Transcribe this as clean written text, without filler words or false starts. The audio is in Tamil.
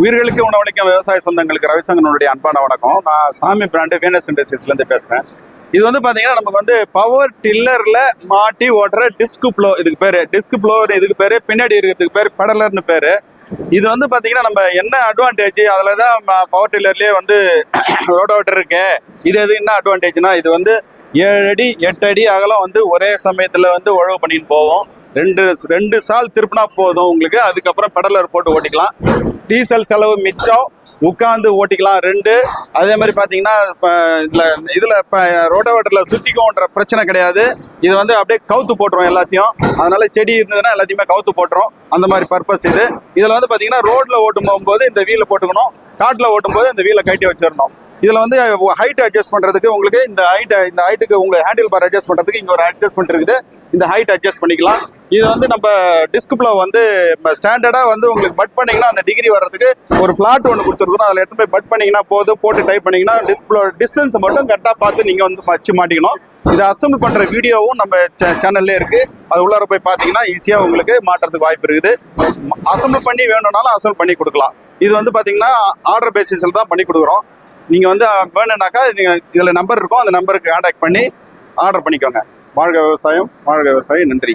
உயிர்களுக்கு உணவளிக்கும் விவசாய சொந்தங்களுக்கு ரவிசங்கரனுடைய அன்பான வணக்கம். நான் சாமி பிராண்டு வீனஸ் இண்டஸ்ட்ரீஸ்லேருந்து பேசுகிறேன். இது வந்து பார்த்தீங்கன்னா நமக்கு வந்து பவர் டில்லரில் மாட்டி ஓட்டுற டிஸ்க் ப்ளோ, இதுக்கு பேர் டிஸ்க் ப்ளோ, இதுக்கு பேர் பின்னாடி இருக்கிறதுக்கு பேர் பெடலர்னு பேர். இது வந்து பார்த்தீங்கன்னா நம்ம என்ன அட்வான்டேஜ், அதில் தான் பவர் டில்லர்லேயே வந்து ரோட்டோவேட்டர் இருக்கு. இது எது என்ன அட்வான்டேஜ்னா, இது வந்து 7 அடி 8 அடி அகலம் வந்து ஒரே சமயத்தில் வந்து உழவு பண்ணிட்டு போவோம். ரெண்டு சால் திருப்பினா போதும் உங்களுக்கு. அதுக்கப்புறம் பெடலர் போட்டு ஓட்டிக்கலாம். டீசல் செலவு மிச்சம், உட்காந்து ஓட்டிக்கலாம் 2. அதே மாதிரி பார்த்தீங்கன்னா இதில் ரோட்டோவேட்டரில் சுற்றிக்கும்ன்ற பிரச்சனை கிடையாது. இது வந்து அப்படியே கவுத்து போட்டுரும் எல்லாத்தையும். அதனால செடி இருந்ததுன்னா எல்லாத்தையுமே கவுத்து போட்டுரும். அந்த மாதிரி பர்பஸ் இது. இதில் வந்து பார்த்தீங்கன்னா ரோட்டில் ஓட்டும் போகும்போது இந்த வீலை போட்டுக்கணும், காட்டில் ஓட்டும் போது இந்த வீலை கட்டி வச்சிடணும். இதில் வந்து ஹைட் அட்ஜஸ்ட் பண்ணுறதுக்கு உங்களுக்கு இந்த ஹைட்டுக்கு உங்களுக்கு ஹேண்டில் பார் அட்ஜஸ்ட் பண்ணுறதுக்கு இங்கே ஒரு அட்ஜஸ்ட்மெண்ட் இருக்குது. இந்த ஹைட் அட்ஜஸ்ட் பண்ணிக்கலாம். இது வந்து நம்ம டிஸ்க் ப்ளோ வந்து ஸ்டாண்டர்டாக வந்து உங்களுக்கு பட் பண்ணிங்கன்னா அந்த டிகிரி வர்றதுக்கு ஒரு ஃப்ளாட் ஒன்று கொடுத்துருக்கணும். அதில் எடுத்து போய் பட் பண்ணிங்கன்னா போதும். போட்டு டைப் பண்ணிங்கன்னா டிஸ்க் ப்ளோ டிஸ்டன்ஸை மட்டும் கரெக்டாக பார்த்து நீங்கள் வந்து வச்சு மாட்டிக்கணும். இதை அசம்பிள் பண்ணுற வீடியோவும் நம்ம சேனல்லே இருக்குது. அது உள்ளார போய் பார்த்தீங்கன்னா ஈஸியாக உங்களுக்கு மாட்டுறதுக்கு வாய்ப்பு இருக்குது. அசம்பிள் பண்ணி வேணும்னாலும் அசம்பிள் பண்ணி கொடுக்கலாம். இது வந்து பார்த்தீங்கன்னா ஆர்டர் பேசிஸில் தான் பண்ணி கொடுக்குறோம். நீங்கள் வந்து வேணும்னாக்கா இதில் நம்பர் இருக்கும், அந்த நம்பருக்கு கான்டாக்ட் பண்ணி ஆர்டர் பண்ணிக்கோங்க. வாழ்க விவசாயம், வாழ்க விவசாயம். நன்றி.